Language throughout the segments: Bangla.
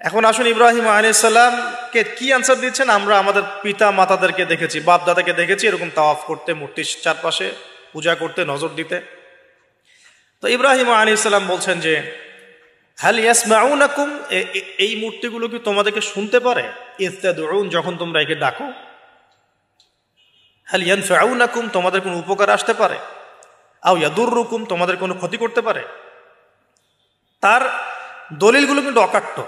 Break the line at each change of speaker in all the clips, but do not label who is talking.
এখন আসুন ইব্রাহিম আলাইহিস সালামকে কি আনসার দিচ্ছেন? আমরা আমাদের পিতা মাতাদেরকে দেখেছি, বাপ দাদাকে দেখেছি এরকম তাওয়াফ করতে, মূর্তির চারপাশে পূজা করতে, নজর দিতে। তো ইব্রাহিম আলাইহিস সালাম বলছেন যে হাল ইয়াসমাউনাকুম, এই মূর্তিগুলো কি তোমাদেরকে শুনতে পারে? ইয তাদউন, যখন তোমরা একে ডাকো। হাল ইয়ানফাউনাকুম, তোমাদের কোনো উপকার আসতে পারে? আও ইয়াদুররুকুম, তোমাদের কোনো ক্ষতি করতে পারে? তার দলিলগুলো কিন্তু অকাট্য।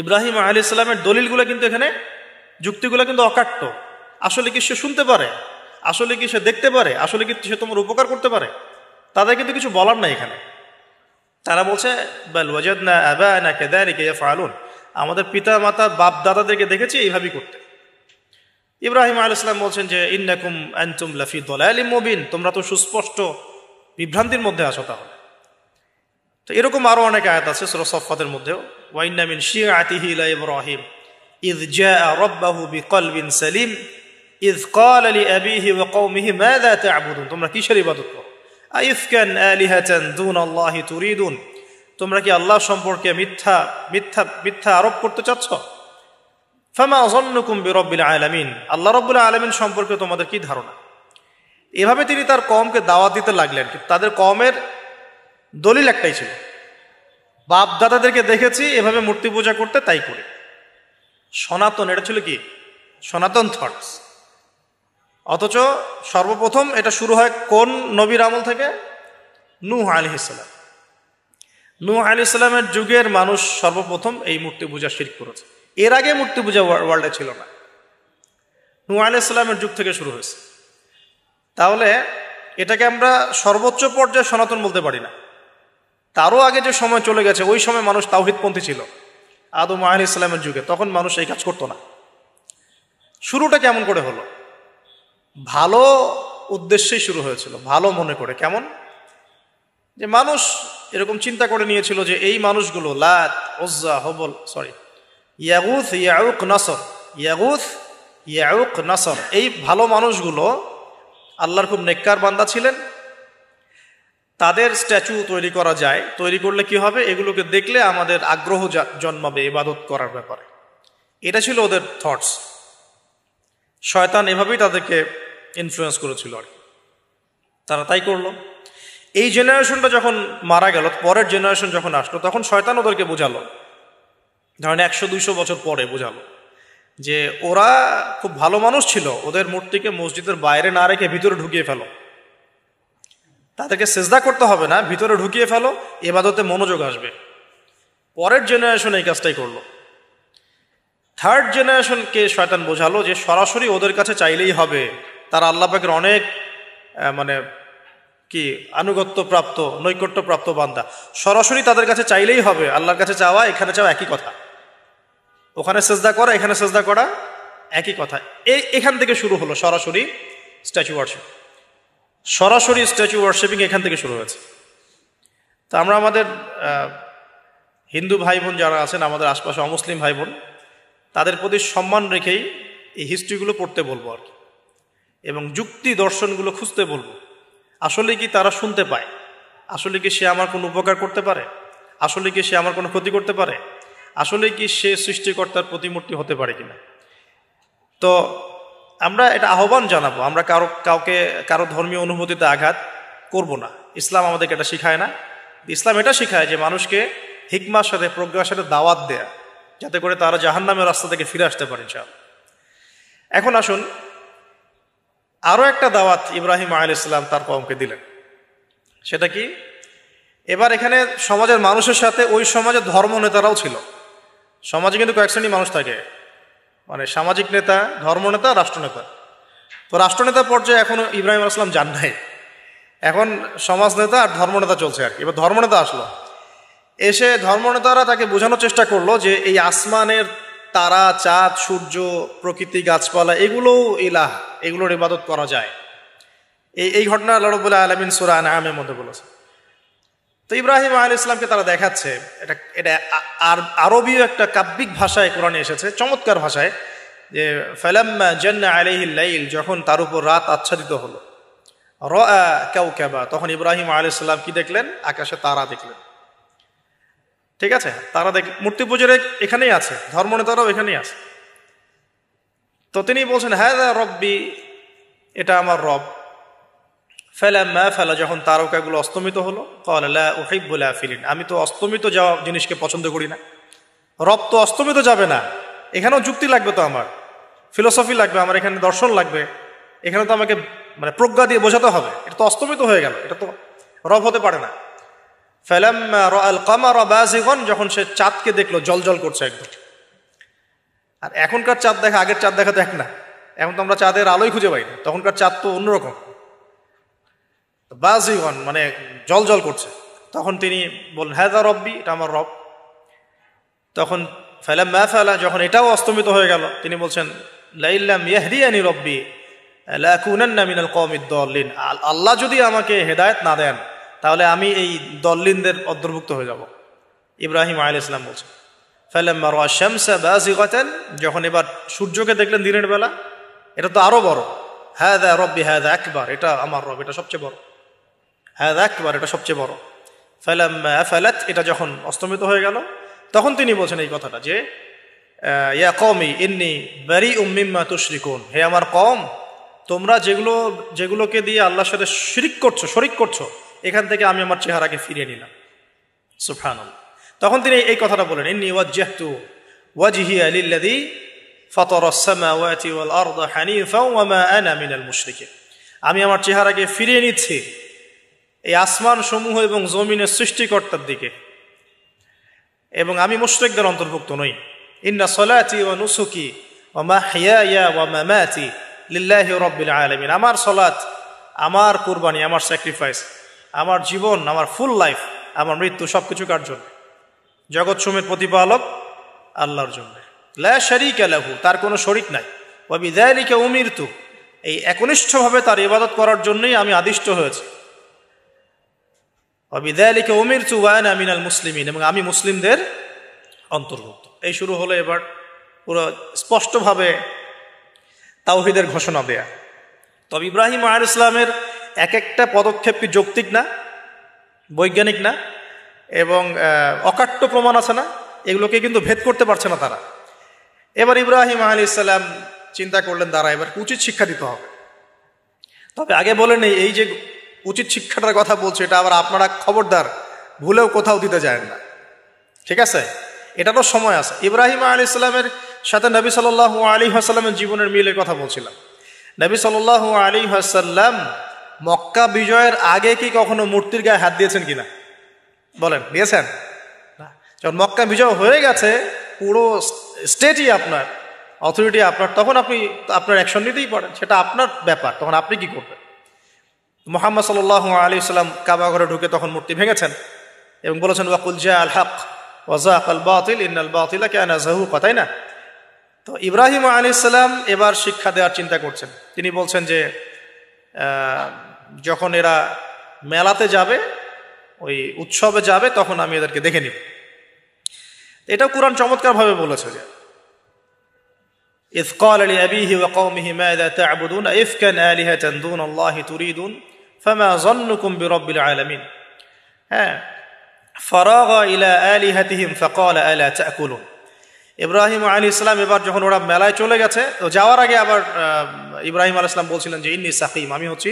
ইব্রাহিম আলাইহিস সালামের দলিলগুলো কিন্তু এখানে, যুক্তিগুলো কিন্তু অকাট্য। আসলে কি সে শুনতে পারে? আসলে কি সে দেখতে পারে? আসলে কি সে তোমার উপকার করতে পারে? তাদের কিন্তু কিছু বলার নাই এখানে। তারা বলছে বাল ওয়াজাদনা আবানা কাযালিকা ইয়াফআলুন, আমাদের পিতা মাতা বাপ দাদাদেরকে দেখেছি এইভাবেই করতে। ইব্রাহিম আলাইহিস সালাম বলছেন যে ইন্নাকুম আনতুম লাফি দালালিম মুবিন, তোমরা তো সুস্পষ্ট বিভ্রান্তির মধ্যে আছো। তাহলে তো এরকম আরো অনেক আয়াত আছে সূরা সাফফাতের মধ্যেও, ওয়া ইন্না মিন শিআতিহি লা ইব্রাহিম ইয জাআ রাব্বাহু বিকলবিন সালিম ইয ক্বালা লিআবিহি ওয়া কওমিহি মাযা তা'বুদুন, তোমরা কিসের ইবাদত করো? আইফকান আলিহাতান দুনাল্লাহি তুরিদুন, তোমরা কি আল্লাহ সম্পর্কে মিথ্যা মিথ্যা মিথ্যা আরোপ করতে চাচ্ছ? ফামা যান্নুকুম বিরাব্বিল আলামিন, আল্লাহ রাব্বুল আলামিন সম্পর্কে তোমাদের কি ধারণা? এভাবে তিনি তার কওমকে দাওয়াত দিতে লাগলেন। কিন্তু তাদের কওমের দলিল একটাই ছিল, বাপ দাদাদেরকে দেখেছি এভাবে মূর্তি পূজা করতে, তাই করে। সনাতন, এটা ছিল কি সনাতন থটস। অথচ সর্বপ্রথম এটা শুরু হয় কোন নবীর আমল থেকে? নূহ আলাইহিস সালাম। নূহ আলাইহিস সালামের যুগের মানুষ সর্বপ্রথম এই মূর্তি পূজা শিরক করেছে। এর আগে মূর্তি পূজা ওয়ার্ল্ডে ছিল না, নূহ আলাইহিস সালামের যুগ থেকে শুরু হয়েছে। তাহলে এটাকে আমরা সর্বোচ্চ পর্যায়ে সনাতন বলতে পারি না। তারও আগে যে সময় চলে গেছে, ওই সময় মানুষ তাওহীদপন্থী ছিল। আদম আলাইহিস সালামের যুগে তখন মানুষ এই কাজ করতো না। শুরুটা কেমন করে হলো? ভালো উদ্দেশ্যেই শুরু হয়েছিল, ভালো মনে করে। কেমন? যে মানুষ এরকম চিন্তা করে নিয়েছিল যে এই মানুষগুলো লাত, উজ্জা, হবল, ইয়াগুথ, ইয়াউক, নাসর, ইয়াগুথ, ইয়াউক, নাসর, এই ভালো মানুষগুলো আল্লাহর খুব নেককার বান্দা ছিলেন। তাদের স্ট্যাচু তৈরি করা যায়, তৈরি করলে কি হবে? এগুলোকে দেখলে আমাদের আগ্রহ জন্মাবে ইবাদত করার ব্যাপারে। এটা ছিল ওদের থটস। শয়তান এভাবেই তাদেরকে ইনফ্লুয়েন্স করেছিল আর কি। তারা তাই করলো। এই জেনারেশনটা যখন মারা গেল, পরের জেনারেশন যখন আসলো, তখন শয়তান ওদেরকে বোঝালো, ধরেন 100-200 বছর পরে বোঝালো যে ওরা খুব ভালো মানুষ ছিল, ওদের মূর্তিকে মসজিদের বাইরে না রেখে ভিতরে ঢুকিয়ে ফেলো। তাদেরকে সেজদা করতে হবে না, ভিতরে ঢুকিয়ে ফেলো, ইবাদতে মনোযোগ আসবে। পরের জেনারেশন এই কাজটাই করলো। থার্ড জেনারেশনকে শয়তান বোঝালো যে সরাসরি ওদের কাছে চাইলেই হবে, তারা আল্লাহ পাকের অনেক আনুগত্য প্রাপ্ত, নৈকট্য প্রাপ্ত বান্দা, সরাসরি তাদের কাছে চাইলেই হবে। আল্লাহর কাছে চাওয়া এখানে চাওয়া একই কথা, ওখানে সেজদা করা এখানে সেজদা করা একই কথা। এখান থেকে শুরু হলো সরাসরি স্ট্যাচু ওয়ার্শিপ। সরাসরি স্ট্যাচু ওয়ার্শিপিং এখান থেকে শুরু হয়েছে। তো আমরা আমাদের হিন্দু ভাই বোন যারা আছেন, আমাদের আশপাশে অমুসলিম ভাই বোন, তাদের প্রতি সম্মান রেখেই এই হিস্ট্রিগুলো পড়তে বলবো আর কি, এবং যুক্তি দর্শনগুলো খুঁজতে বলবো। আসলে কি তারা শুনতে পায়? আসলে কি সে আমার কোনো উপকার করতে পারে? আসলে কি সে আমার কোনো ক্ষতি করতে পারে? আসলে কি সে সৃষ্টিকর্তার প্রতিমূর্তি হতে পারে কিনা? তো আমরা এটা আহ্বান জানাবো, আমরা কারো ধর্মীয় অনুভূতিতে আঘাত করব না। ইসলাম আমাদেরকে এটা শিখায় না। ইসলাম এটা শিখায় যে মানুষকে হিকমার সাথে, প্রজ্ঞার সাথে দাওয়াত দেয়া, যাতে করে তারা জাহান্নামের রাস্তা থেকে ফিরে আসতে পারে ইনশাআল্লাহ। এখন আসুন, আরও একটা দাওয়াত ইব্রাহিম আলাইহিস সালাম তার কওমকে দিলেন। সেটা কি? এবার এখানে সমাজের মানুষের সাথে ওই সমাজের ধর্ম নেতারাও ছিল। সমাজে কিন্তু কয়েক শ্রেণী মানুষ থাকে, মানে সামাজিক নেতা, ধর্মনেতা, রাষ্ট্রনেতা। তো রাষ্ট্রনেতা পর্যায়ে এখনো ইব্রাহিম আলাইহিস সালাম যান নাই, এখন সমাজ নেতা আর ধর্মনেতা চলছে আর কি। এবার ধর্মনেতা আসলো, এসে ধর্মনেতারা তাকে বোঝানোর চেষ্টা করলো যে এই আসমানের তারা, চাঁদ, সূর্য, প্রকৃতি, গাছপালা, এগুলোও ইলাহ, এগুলোর ইবাদত করা যায়। এই ঘটনা আল্লাহ রাব্বুল আলামিন সূরা আনআমের মধ্যে বলেছে। তো ইব্রাহিম আলাইহিস সালামকে তারা দেখাচ্ছে, এটা আরবীয় একটা কাব্যিক ভাষায় কোরআনে এসেছে, চমৎকার ভাষায়, যে ফালাম্মা জান্না আলাইহিল লাইল, যখন তার উপর রাত আচ্ছাদিত হলো, রাআ কাওকাবা, তখন ইব্রাহিম আলাইহিস সালাম কি দেখলেন? আকাশে তারা দেখলেন। ঠিক আছে, তারা মূর্তি পুজোর এখানেই আছে, ধর্মনেতারাও এখানেই আছে। তো তিনি বলছেন হাযা রব্বি, এটা আমার রব। ফালাম্মা ফালা, যখন তারকাগুলো অস্তমিত হলো, ক্বালা লা উহিব্বুল আফিলিন, আমি তো অস্তমিত যাওয়া জিনিসকে পছন্দ করি না। রব তো অস্তমিত যাবে না, এখানেও যুক্তি লাগবে, তো আমার ফিলোসফি লাগবে, আমার এখানে দর্শন লাগবে, এখানে তো আমাকে মানে প্রজ্ঞা দিয়ে বোঝাতে হবে, এটা তো অস্তমিত হয়ে গেল, এটা তো রব হতে পারে না। ফালাম্মা রাআল কামারা বাযিগান, যখন সে চাঁদকে দেখলো জলজল করছে একদম। আর এখনকার চাঁদ দেখা আগের চাঁদ দেখা তো এক না, এখন তো আমরা চাঁদের আলোই খুঁজে পাই না, তখনকার চাঁদ তো অন্যরকম, বাযিগান মানে জলজল করছে। তখন তিনি বললেন হাযা রব্বি, এটা আমার রব। তখন ফালাম্মা ফালা, যখন এটাও অস্তমিত হয়ে গেল, তিনি বলছেন লাইল্লাম ইয়াহদিয়ানি রব্বি লাকুনান্না মিনাল কওমিদ দাল্লিন, আল্লাহ যদি আমাকে হেদায়েত না দেন তাহলে আমি এই দল্লিনদের অন্তর্ভুক্ত হয়ে যাব। ইব্রাহিম আলাইহিস সালাম বলছেন ফালাম্মা রাআ শামসা বাযিগাতান, যখন এবার সূর্যকে দেখলেন দিনের বেলা, এটা তো আরো বড়, হাযা রব্বি হাযা আকবার, এটা আমার রব, এটা সবচেয়ে বড়, হাযা আকবার, এটা সবচেয়ে বড়। ফালাম্মা আফালাত, এটা যখন অস্তমিত হয়ে গেল, তখন তিনি বলছেন এই কথাটা যে ইয়া কওমি ইন্নী বারিউম মিম্মা তুশরিকুন, হে আমার কওম, তোমরা যেগুলোকে দিয়ে আল্লাহর সাথে শরিক করছো, এখান থেকে আমি আমার চেহারাকে ফিরিয়ে নিলাম। সুবহানাল্লাহ। তখন তিনি এই কথাটা বলেন ইন্নী ওয়াজ্জাহতু ওয়াজহিয়া লিল্লাযী ফাতারাস সামাওয়াতি ওয়াল আরদা হানিফাও ওয়া মা আনা মিনাল মুশরিকিন, আমি আমার চেহারাকে ফিরিয়ে নিচ্ছি এই আসমান সমূহ এবং জমিনের সৃষ্টিকর্তার দিকে, এবং আমি মুশরিকদের অন্তর্ভুক্ত নই। ইন্না সলাতি ওয়া নুসুকি ওয়া মাহইয়ায়া ওয়া মামাতি লিল্লাহি রাব্বিল আলামিন, আমার সলাত, আমার কুরবানি, আমার স্যাক্রিফাইস, আমার জীবন, আমার ফুল লাইফ, আমার মৃত্যু, সবকিছু কার জন্য? জগৎ সমূহের প্রতিপালক আল্লাহর জন্য। লা শারীকা লাহু, তার কোনো শরীক নাই। ওয়া বিযালিকা উমিরতু, এই একনিষ্ঠভাবে তার ইবাদত করার জন্যই আমি আদিষ্ট হয়েছি। ওয়া বিযালিকা উমিরতু ওয়া আনা মিনাল মুসলিমিন, এবং আমি মুসলিমদের অন্তর্ভুক্ত। এই শুরু হলো এবার পুরো স্পষ্টভাবে তাওহীদের ঘোষণা দেয়া। তবে ইব্রাহিম আলাইহিস সালামের এক একটা পদক্ষেপ কি যৌক্তিক না, বৈজ্ঞানিক না, এবং অকাট্য প্রমাণ আছে না, এগুলোকে কিন্তু ভেদ করতে পারছে না তারা। এবার ইব্রাহিম আলাইহিস সালাম চিন্তা করলেন দ্বারা এবার উচিত শিক্ষা দিতে হবে। তবে আগে বলে নেই, এই যে উচিত শিক্ষাটার কথা বলছে, এটা আবার আপনারা খবরদার ভুলেও কোথাও দিতে যায় না, ঠিক আছে? এটারও সময় আছে। ইব্রাহিম আলাইহিস সালামের সাথে নবী সাল্লাল্লাহু আলাইহি ওয়াসাল্লামের জীবনের মিলের কথা বলছিলাম। নবী সাল্লাল্লাহু আলাইহি ওয়াসাল্লাম মক্কা বিজয়ের আগে কি কখনো মূর্তির গায়ে হাত দিয়েছেন কিনা বলেন? দিয়েছেন না। যখন মক্কা বিজয় হয়ে গেছে, পুরো স্টেটই আপনার, অথরিটি আপনার, তখন আপনি আপনার অ্যাকশন নিতেই পারেন, সেটা আপনার ব্যাপার, তখন আপনি কি করবেন? মুহাম্মদ সাল্লাল্লাহু আলাইহি ওয়াসাল্লাম কাবা ঘরে ঢুকে তখন মূর্তি ভেঙেছেন এবং বলেছেন ওয়াকুল জাআল হক ওয়া যাকাল বাতিল ইন্নাল বাতিলা কানা যাহুকা, তাই না? তো ইব্রাহিম আলাইহিস সালাম এবার শিক্ষা দেওয়ার চিন্তা করছেন। তিনি বলছেন যে যখন এরা মেলাতে যাবে, ওই উৎসবে যাবে, তখন আমি এদেরকে দেখে নিব। এটাও কুরআন চমৎকারভাবে বলেছে যে ইয ক্বালা লিআবিহি ওয়া কওমিহি মাযা তা'বুদুন আইফকান আলিহাতান দুনাল্লাহি তুরিদুন ফামা যান্নুকুম বিরাব্বিল আলামিন। হ্যাঁ, ফারাগা ইলা আলিহাতিহিম ফাকালা আলা তা'কুলুন। ইব্রাহিম আলাইহিস সালাম এবার যখন ওরা মেলায় চলে গেছে, তো যাওয়ার আগে আবার ইব্রাহিম আলাইহিস সালাম বলছিলেন যে ইন্নী সাকিম, আমি হচ্ছি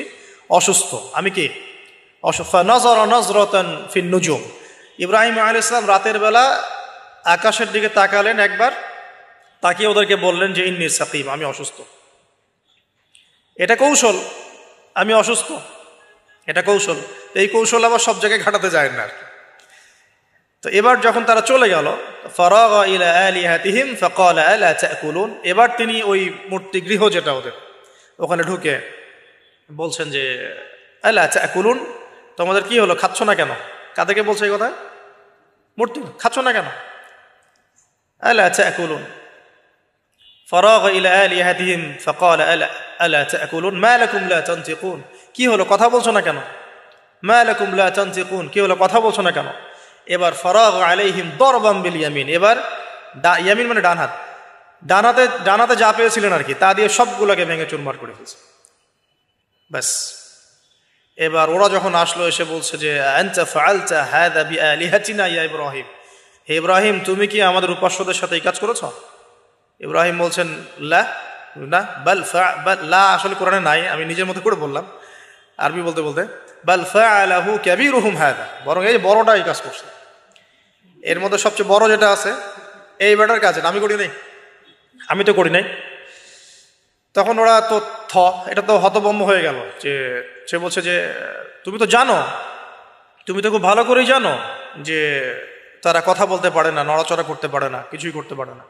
অসুস্থ। আমি কি অসুস্থ? নাযারা নাযরাতান ফিন নুজুম, ইব্রাহিম আলাইহিস সালাম রাতের বেলা আকাশের দিকে তাকালেন একবার, তাকিয়ে ওদেরকে বললেন যে ইন্নী সাকিম, আমি অসুস্থ। এটা কৌশল, আমি অসুস্থ, এটা কৌশল। এই কৌশল আবার সব জায়গায় ঘাটাতে যায় না। তো এবার যখন তারা চলে গেল, ফারাগা ইলা আলিহাতিহিম ফাকালা আলা তা'কুলুন, এবার তিনি ওই মূর্তি গৃহ যেটা ওদের, ওখানে ঢুকে বলছেন যে আলা তা'কুলুন, তোমাদের কি হলো, খাচ্ছ না কেন? কাদেরকে বলছে এই কথা? মূর্তি, খাচ্ছ না কেন? আলা তা'কুলুন। ফারাগা ইলা আলিহাতিহিম ফাকালা আলা তা'কুলুন মা লাকুম লা তানতিকুন, কি হলো, কথা বলছো না কেন? মা লাকুম লা তানতিকুন, কি হলো, কথা বলছো না কেন? এবার ফারাগ আলাইহিম দরবাম বিল ইয়ামিন, এবার ইয়ামিন মানে ডান হাত, ডানাতে যা পেয়েছিলেন আর কি, তা দিয়ে সবগুলোকে ভেঙে চুরমার করে ফেলছে। ব্যাস, এবার ওরা যখন আসলো এসে বলছে যে আনতা ফাআলতা হাযা বিআলিহাতিনা ইয়া ইব্রাহিম, হে ইব্রাহিম, তুমি কি আমাদের উপাস্যদের সাথে এই কাজ করেছ? ইব্রাহিম বলছেন লা, না, বাল লা আসলে কোরআনে নাই, আমি নিজের মতো করে বললাম আরবি বলতে বলতে। বাল ফাআলাহু কাবীরুহুম হাযা, বরং এই বড়টা এই কাজ করছে। এর মধ্যে সবচেয়ে বড় যেটা আছে এই বেটার কাজ, আমি করি নাই, আমি তো করি নাই। তখন ওরা তো এটা তো হতভম্ব হয়ে গেল, যে সে বলছে যে তুমি তো জানো, তুমি তো খুব ভালো করেই জানো যে তারা কথা বলতে পারে না, নড়াচড়া করতে পারে না, কিছুই করতে পারে না।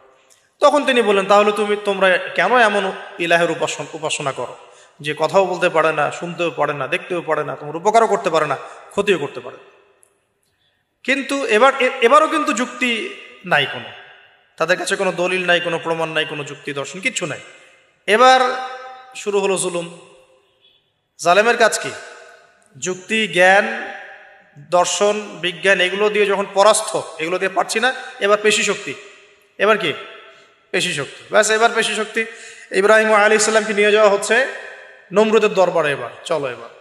তখন তিনি বললেন, তাহলে তোমরা কেন এমন ইলাহের উপাসনা করো যে কথাও বলতে পারে না, শুনতেও পারে না, দেখতেও পারে না, তোমার উপকারও করতে পারে না, ক্ষতিও করতে পারে না। কিন্তু এবারও কিন্তু যুক্তি নাই, কোনো তাদের কাছে কোনো দলিল নাই, কোনো প্রমাণ নাই, কোনো যুক্তি দর্শন কিচ্ছু নাই। এবার শুরু হলো জুলুম। জালেমের কাজ কি? যুক্তি, জ্ঞান, দর্শন, বিজ্ঞান এগুলো দিয়ে যখন পরাস্ত, এগুলো দিয়ে পারছি না, এবার পেশি শক্তি। এবার কি? পেশি শক্তি। ব্যাস, এবার পেশি শক্তি। ইব্রাহিম আলাইহিস সালামকে নিয়ে যাওয়া হচ্ছে নমরুদের দরবারে। এবার চলো, এবার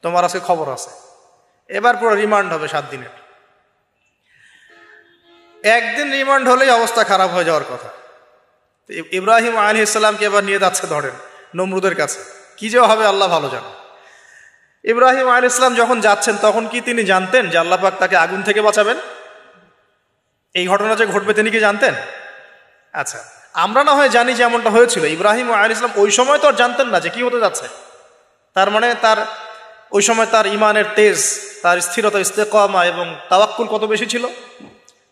তোমার আজকে খবর আছে। এবার পুরো রিমান্ড হবে 7 দিনের। একদিন রিমান্ড হলেই অবস্থা খারাপ হয়ে যাওয়ার কথা। ইব্রাহিম আলাইহিস সালামকে এবার নিয়ে যাচ্ছে ধরেন নমরুদের কাছে। কি যে হবে আল্লাহ ভালো জানে। ইব্রাহিম আলাইহিস সালাম যখন যাচ্ছেন তখন কি তিনি জানতেন যে আল্লাহ পাক তাকে আগুন থেকে বাঁচাবেন? এই ঘটনা যে ঘটবে তিনি কি জানতেন? আচ্ছা, আমরা না হয় জানি যে এমনটা হয়েছিল। ইব্রাহিম আলাইহিস সালাম ওই সময় তো আর জানতেন না যে কি হতে যাচ্ছে। তার মানে তার ওই সময় তার ইমানের তেজ, তার স্থিরতা, ইস্তেকামা এবং তাওয়াক্কুল কত বেশি ছিল।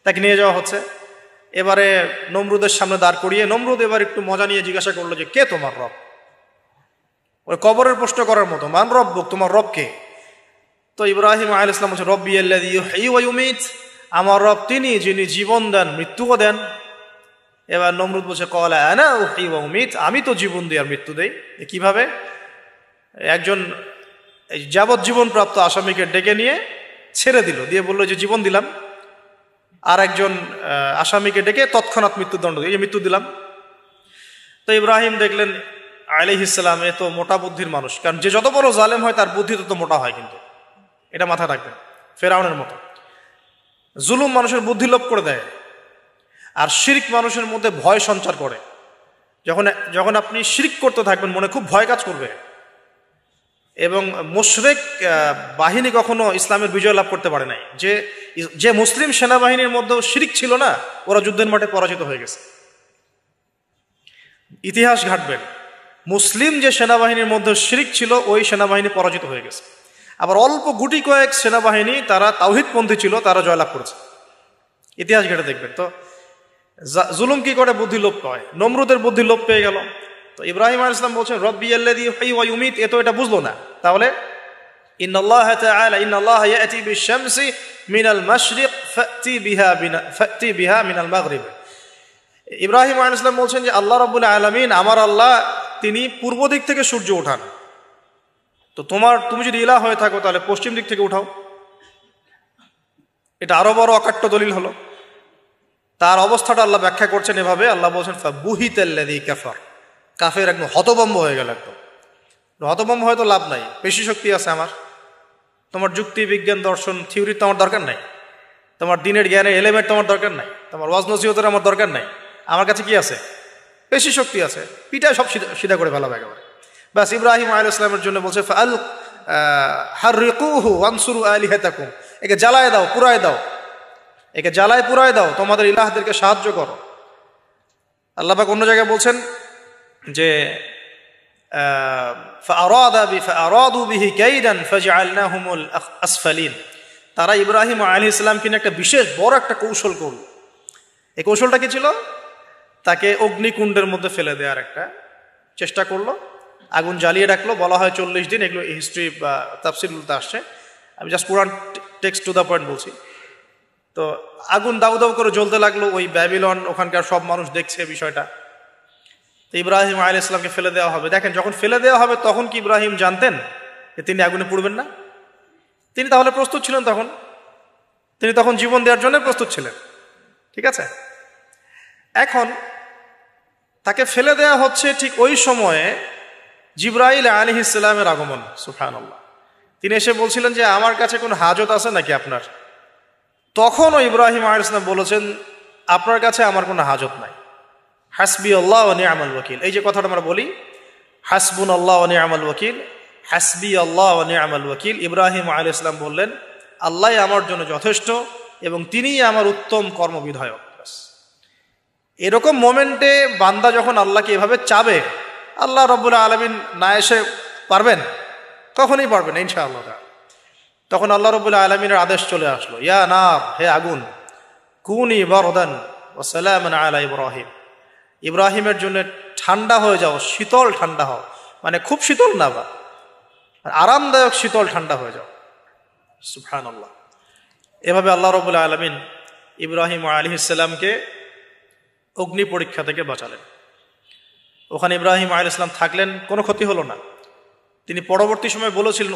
তাকে নিয়ে যাওয়া হচ্ছে। এবারে নমরুদের সামনে দাঁড় করিয়ে নমরুদ এবার একটু মজা নিয়ে জিজ্ঞাসা করলো যে কে তোমার রব? ওই কবরের প্রশ্ন করার মতো, মান রব্বুক, তোমার রব কে? তো ইব্রাহিম আলাইহিস সালাম বলছে, রব্বি আল্লাযী ইউহয়ী ওয়া ইউমীত, আমার রব তিনি যিনি জীবন দেন, মৃত্যুও দেন। এবার নমরুদ বলছে, ক্বালা আনা উহয়ী ওয়া উমীত, আমি তো জীবন দিই আর মৃত্যু দেই। কিভাবে? একজন যাবজ্জীবন প্রাপ্ত আসামিকে ডেকে নিয়ে ছেড়ে দিল, দিয়ে বললো যে জীবন দিলাম। আর একজন আসামিকে ডেকে তৎক্ষণাৎ মৃত্যুদণ্ড দিয়ে মৃত্যু দিলাম। তো ইব্রাহিম দেখলেন আলাইহিস সালাম এ তো মোটা বুদ্ধির মানুষ, কারণ যে যত বড় জালেম হয় তার বুদ্ধি তত মোটা হয়, কিন্তু এটা মাথায় রাখবেন। ফেরাউনের মতো জুলুম মানুষের বুদ্ধি লোপ করে দেয়, আর শিরক মানুষের মধ্যে ভয় সঞ্চার করে। যখন আপনি শিরক করতে থাকবেন মনে খুব ভয় কাজ করবে। এবং মুশরিক বাহিনী কখনো ইসলামের বিজয় লাভ করতে পারে নাই। যে মুসলিম সেনাবাহিনীর মধ্যেও শিরক ছিল না, ওরা যুদ্ধের মাঠে পরাজিত হয়ে গেছে। ইতিহাস ঘাটবেন, মুসলিম যে সেনাবাহিনীর মধ্যে শিরক ছিল ওই সেনাবাহিনী পরাজিত হয়ে গেছে। আবার অল্প গুটি কয়েক সেনাবাহিনী তারা তাওহীদপন্থী ছিল, তারা জয়লাভ করেছে। ইতিহাস ঘেটে দেখবেন। তো জুলুম কি করে? বুদ্ধি লোপ পায়। নমরুদের বুদ্ধি লোপ পেয়ে গেল। তো ইব্রাহিম আলাইহিস সালাম বলছেন রব্বি আল্লাযী ইউহয়ী ওয়া ইউমীত, এ তো এটা বুঝলো না। তাহলে ইন্নাল্লাহা তাআলা ইন্নাল্লাহা ইয়াতি বিশ-শামসি মিনাল মাশরিক ফাতি বিহা মিনাল মাগরিব। ইব্রাহিম আলাইহিস সালাম বলছেন যে আল্লাহ রাব্বুল আলামিন, আমার আল্লাহ, তিনি পূর্ব দিক থেকে সূর্য ওঠান। তো তুমি যদি ইলাহ হয়ে থাকো তাহলে পশ্চিম দিক থেকে উঠাও। এটা আরো বড় অকাট্য দলিল হলো। তার অবস্থাটা আল্লাহ ব্যাখ্যা করছেন এভাবে। আল্লাহ বলছেন ফাবুহিতাল্লাযী কাফার, কাফের একদম হতভম্ব হয়ে গেল। একদম হতভম্ব হয়তো লাভ নাই, পেশি শক্তি আছে আমার। তোমার যুক্তি, বিজ্ঞান, দর্শন, থিওরি তো আমার দরকার নাই। তোমার দিনের জ্ঞানের এলিমেন্ট তোমার দরকার নাই। তোমার ওয়াজ নসিহতের আমার দরকার নাই। আমার কাছে কি আছে? পেশি শক্তি আছে। পিঠায় সব সিধা করে ফেলাবে একেবারে। ব্যাস, ইব্রাহিম আলাইহিস সালামের জন্য বলছে ফাআল হাররিকুহু ওয়ানসুরু আলিহাতাকুম, একে জ্বালায় দাও, পুরায় দাও, একে জ্বালায় পুরায় দাও, তোমাদের ইলাহদেরকে সাহায্য করো। আল্লাহ পাক অন্য জায়গায় বলছেন যে ফাআরাদু বিহি কাইদান ফাজআলনাহুমুল আসফালিন, তারা ইব্রাহিম আলাইহিস সালামকে নিয়ে একটা বিশেষ বড় একটা কৌশল করল। এই কৌশলটা কি ছিল? তাকে অগ্নিকুণ্ডের মধ্যে ফেলে দেওয়ার একটা চেষ্টা করলো, আগুন জ্বালিয়ে রাখলো। বলা হয় 40 দিন, এগুলো হিস্ট্রি বা তাফসীরগুলোতে আসছে। আমি just Quran text to the point বলছি। তো আগুন দাউ দাউ করে জ্বলতে লাগলো। ওই ব্যাবিলন, ওখানকার সব মানুষ দেখছে বিষয়টা। তো ইব্রাহিম আলাইহিস সালামকে ফেলে দেওয়া হবে। দেখেন, যখন ফেলে দেওয়া হবে তখন কি ইব্রাহিম জানতেন যে তিনি আগুনে পুড়বেন না? তিনি তাহলে প্রস্তুত ছিলেন। তিনি তখন জীবন দেওয়ার জন্য প্রস্তুত ছিলেন। ঠিক আছে। এখন তাকে ফেলে দেওয়া হচ্ছে, ঠিক ওই সময়ে জিবরাইল আলাইহিস সালামের আগমন। সুবহানাল্লাহ। তিনি এসে বলছিলেন যে আমার কাছে কোন হাজত আছে নাকি আপনার? তখনও ইব্রাহিম আলাইহিস সালাম বলেছেন, আপনার কাছে আমার কোনো হাজত নাই, হাসবি আল্লাহ ওয়া নি'মাল ওয়াকিল। এই যে কথাটা আমরা বলি, হাসবুন আল্লাহ ওয়া নি'মাল ওয়াকিল, হাসবি আল্লাহ ওয়া নি'মাল ওয়াকিল, ইব্রাহিম আলাইহিস সালাম বললেন আল্লাহই আমার জন্য যথেষ্ট এবং তিনিই আমার উত্তম কর্মবিধায়ক। এরকম মোমেন্টে বান্দা যখন আল্লাহকে এভাবে চাবে, আল্লাহ রাব্বুল আলামিন না এসে পারবেন? কখনোই পারবেন না ইনশাআল্লাহ। তখন আল্লাহ রাব্বুল আলামিনের আদেশ চলে আসলো, ইয়া নার, হে আগুন, কুনি বারদান ওয়া সালামান আলা ইব্রাহিম, ইব্রাহিমের জন্য ঠান্ডা হয়ে যাও, শীতল ঠান্ডা হও, মানে খুব শীতল না, বা আরামদায়ক শীতল ঠান্ডা হয়ে যাও। সুবহানাল্লাহ। এভাবে আল্লাহ রাব্বুল আলামিন ইব্রাহিম আলাইহিস সালামকে অগ্নি পরীক্ষা থেকে বাঁচালেন। ওখানে ইব্রাহিম আলাইহিস সালাম থাকলেন, কোনো ক্ষতি হলো না। তিনি পরবর্তী সময় বলেছিলেন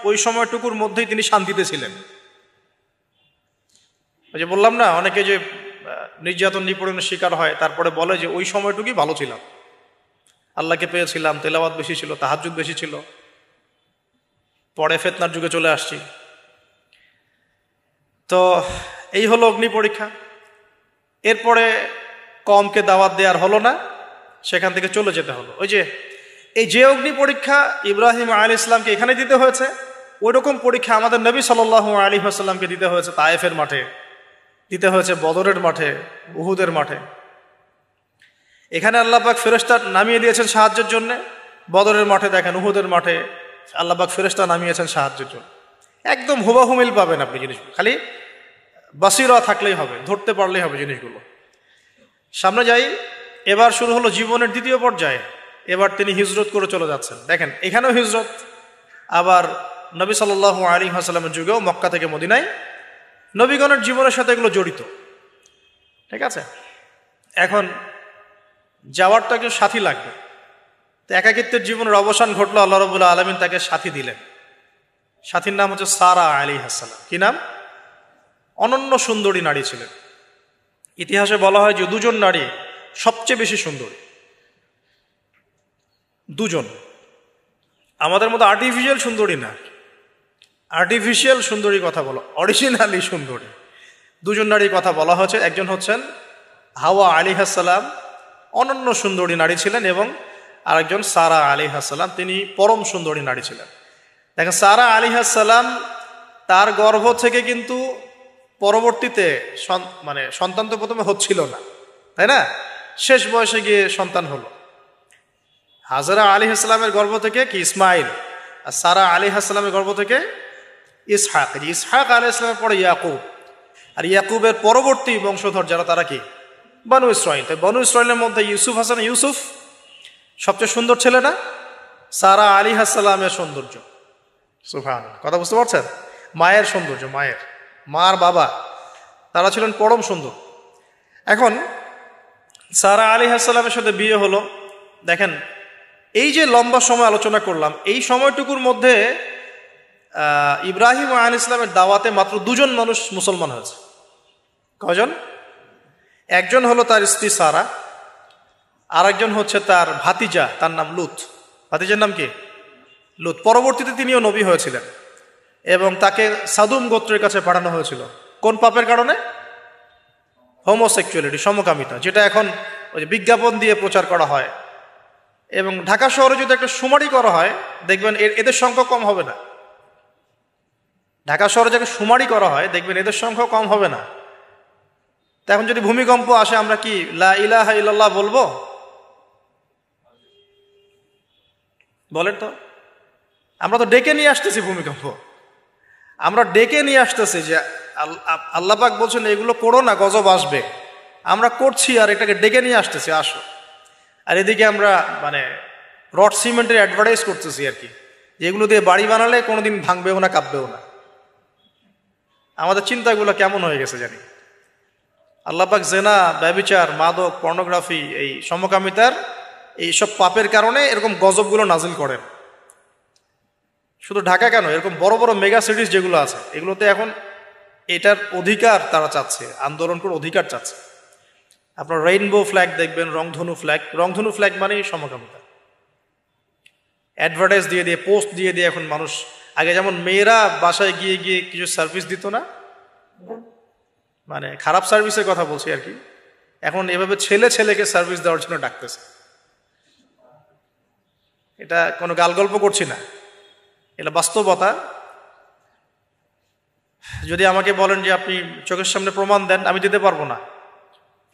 ওই সময়টুকুর মধ্যেই তিনি শান্তিতে ছিলেন। ওই যে বললাম না, অনেকে যে নির্যাতন নিপীড়নের শিকার হয় তারপরে বলে যে ওই সময়টুকুই ভালো ছিলাম, আল্লাহকে পেয়েছিলাম, তেলাওয়াত বেশি ছিল, তাহাজ্জুদ বেশি ছিল, পরে ফিতনার যুগে চলে আসছি। তো এই হলো অগ্নি পরীক্ষা। এরপরে কমকে দাওয়াত দেওয়ার হলো না, সেখান থেকে চলে যেতে হলো। ওই যে অগ্নি পরীক্ষা ইব্রাহিম আলাইহিস সালামকে এখানে দিতে হয়েছে, ওই রকম পরীক্ষা আমাদের নবী সাল্লাল্লাহু আলাইহি ওয়াসাল্লামকে দিতে হয়েছে তায়েফের মাঠে, দিতে হয়েছে বদরের মাঠে, উহুদের মাঠে। এখানে আল্লাহ পাক ফেরেশতা নামিয়ে দিয়েছেন সাহায্যের জন্য, বদরের মাঠে দেখেন, উহুদের মাঠে আল্লাহ পাক ফেরেশতা নামিয়েছেন সাহায্যের জন্য। একদম হুবাহু মিল পাবেন আপনি জিনিসগুলো, খালি বাসিরা থাকলেই হবে, ধরতে পারলেই হবে জিনিসগুলো। সামনে যাই, এবার শুরু হলো জীবনের দ্বিতীয় পর্যায়ে। এবার তিনি হিজরত করে চলে যাচ্ছেন। দেখেন এখানেও হিজরত, আবার নবী সাল্লাল্লাহু আলাইহি ওয়াসাল্লামের যুগেও মক্কা থেকে মদিনায় নবীগণের জীবনের সাথে এগুলো জড়িত। ঠিক আছে, এখন যাওয়ার তো একজন সাথী লাগবে। তো একাকিত্বের জীবনের অবসান ঘটলো, আল্লাহ রাব্বুল আলামিন তাকে সাথী দিলেন। সাথীর নাম হচ্ছে সারা আলাইহিস সালাম। কি নাম? অনন্য সুন্দরী নারী ছিলেন। ইতিহাসে বলা হয় যে দুজন নারী সবচেয়ে বেশি সুন্দরী, দুজন। আমাদের মতো আর্টিফিশিয়াল সুন্দরী না, আর্টিফিশিয়াল সুন্দরী কথা বলো, অরিজিনালি সুন্দরী দুজন নারীর কথা বলা হয়েছে। একজন হচ্ছেন হাওয়া আলাইহিস সালাম, অনন্য সুন্দরী নারী ছিলেন, এবং আরেকজন সারা আলাইহিস সালাম, তিনি পরম সুন্দরী নারী ছিলেন। দেখেন সারা আলাইহিস সালাম, তার গর্ভ থেকে কিন্তু পরবর্তীতে মানে সন্তান তো প্রথমে হচ্ছিল না, তাই না? শেষ বয়সে গিয়ে সন্তান হলো। হাজরা আলাইহিস সালামের গর্ভ থেকে কি ইসমাইল, আর সারা আলাইহিস সালামের গর্ভ থেকে ইসহাক। ইসহাক আলাইহিস সালামের পরে ইয়াকুব, আর ইয়াকুবের পরবর্তী বংশধর যারা তারা কি বনু ইসরাইল। তাই বনু ইসরাইলের মধ্যে ইউসুফ হাসান, ইউসুফ সবচেয়ে সুন্দর ছেলে না? সারা আলাইহিস সালামের সৌন্দর্য, সুবহানাল্লাহ, কথা বুঝতে পারছেন? মায়ের সৌন্দর্য, মার বাবা তারা ছিলেন পরম সুন্দর। এখন সারা আলাইহিস সালামের সাথে বিয়ে হলো। দেখেন এই যে লম্বা সময় আলোচনা করলাম, এই সময়টুকুর মধ্যে ইব্রাহিম আলাইহিস সালামের দাওয়াতে মাত্র দুজন মানুষ মুসলমান হয়েছে। কজন? একজন হলো তার স্ত্রী সারা, আর একজন হচ্ছে তার ভাতিজা, তার নাম লুত। ভাতিজার নাম কি? লুত। পরবর্তীতে তিনিও নবী হয়েছিলেন এবং তাকে সাদুম গোত্রের কাছে পাঠানো হয়েছিল। কোন পাপের কারণে? হোমোসেক্সুয়ালিটি, সমকামিতা, যেটা এখন ওই যে বিজ্ঞাপন দিয়ে প্রচার করা হয়। এবং ঢাকা শহরে যদি একটা শুমারি করা হয়, দেখবেন এদের সংখ্যা কম হবে না। ঢাকা শহরে যাকে শুমারি করা হয়, দেখবেন এদের সংখ্যা কম হবে না। তো এখন যদি ভূমিকম্প আসে, আমরা কি লা ইলাহা ইল্লাল্লাহ বলবো? বলেন তো। আমরা তো ডেকে নিয়ে আসতেছি ভূমিকম্প, আমরা ডেকে নিয়ে আসতেছি যে আল্লাহ পাক বলছেন এগুলো করো না, গজব আসবে। আমরা করছি আর এটাকে ডেকে নিয়ে আসতেছি, আসো। আর এদিকে আমরা মানে রড সিমেন্টের অ্যাডভার্টাইজ করতেছি আর কি, যেগুলো দিয়ে বাড়ি বানালে কোনোদিন ভাঙবেও না, কাঁপবেও না। আমাদের চিন্তাগুলো কেমন হয়ে গেছে জানি। আল্লাহ পাক জেনা, ব্যভিচার, মাদক, পর্নোগ্রাফি, এই সমকামিতার এইসব পাপের কারণে এরকম গজবগুলো নাজিল করেন। শুধু ঢাকা কেন, এরকম বড় বড় মেগা সিটিজ যেগুলো আছে, এগুলোতে এখন এটার অধিকার তারা চাচ্ছে, আন্দোলন করে অধিকার চাচ্ছে। আপনার রেইনবো ফ্ল্যাগ দেখবেন, রংধনু ফ্ল্যাগ। রংধনু ফ্ল্যাগ মানেই সমকামিতা। অ্যাডভার্টাইজ দিয়ে পোস্ট দিয়ে এখন মানুষ, আগে যেমন মেয়েরা বাসায় গিয়ে কিছু সার্ভিস দিত না, মানে খারাপ সার্ভিসের কথা বলছি আর কি। এখন এভাবে ছেলে ছেলেকে সার্ভিস দেওয়ার জন্য ডাকতেছে। এটা কোনো গাল গল্প করছি না, এটা বাস্তবতা। যদি আমাকে বলেন যে আপনি চোখের সামনে প্রমাণ দেন, আমি দিতে পারবো না।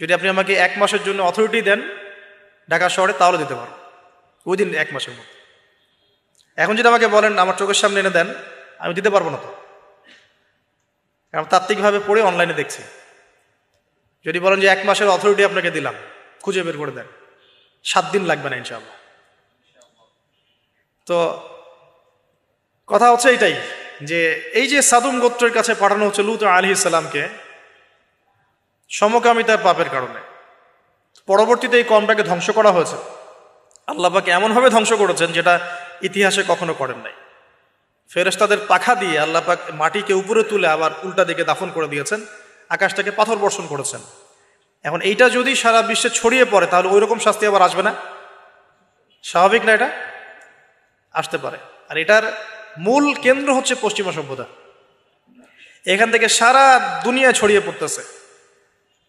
যদি আপনি আমাকে 1 মাসের জন্য অথরিটি দেন ঢাকা শহরে, তাহলে দিতে পারবো উইদিন 1 মাসের মধ্যে। এখন যদি আমাকে বলেন আমার চোখের সামনে এনে দেন, আমি দিতে পারবো না তো, কারণ তাত্ত্বিকভাবে পড়ে অনলাইনে দেখছি। যদি বলেন যে 1 মাসের অথরিটি আপনাকে দিলাম, খুঁজে বের করে দেন, 7 দিন লাগবে না ইনশাআল্লাহ। তো কথা হচ্ছে এটাই যে এই যে সাদুম গোত্রের কাছে পাঠানো হচ্ছে লূত আলাইহিস সালামকে সমকামিতার পাপের কারণে, পরবর্তীতে এই কওমটাকে ধ্বংস করা হয়েছে। আল্লাহ পাক এমনভাবে ধ্বংস করেছেন যেটা ইতিহাসে কখনো করেন নাই। ফেরেশতাদের পাখা দিয়ে আল্লাহ পাক মাটিকে উপরে তুলে আবার উল্টা দিকে দাফন করে দিয়েছেন, আকাশ থেকে পাথর বর্ষণ করেছেন। এখন এইটা যদি সারা বিশ্বে ছড়িয়ে পড়ে তাহলে ওই রকম শাস্তি আবার আসবে না? স্বাভাবিক না? এটা আসতে পারে। আর এটার মূল কেন্দ্র হচ্ছে পশ্চিমা সভ্যতা। এখান থেকে সারা দুনিয়ায় ছড়িয়ে পড়তেছে।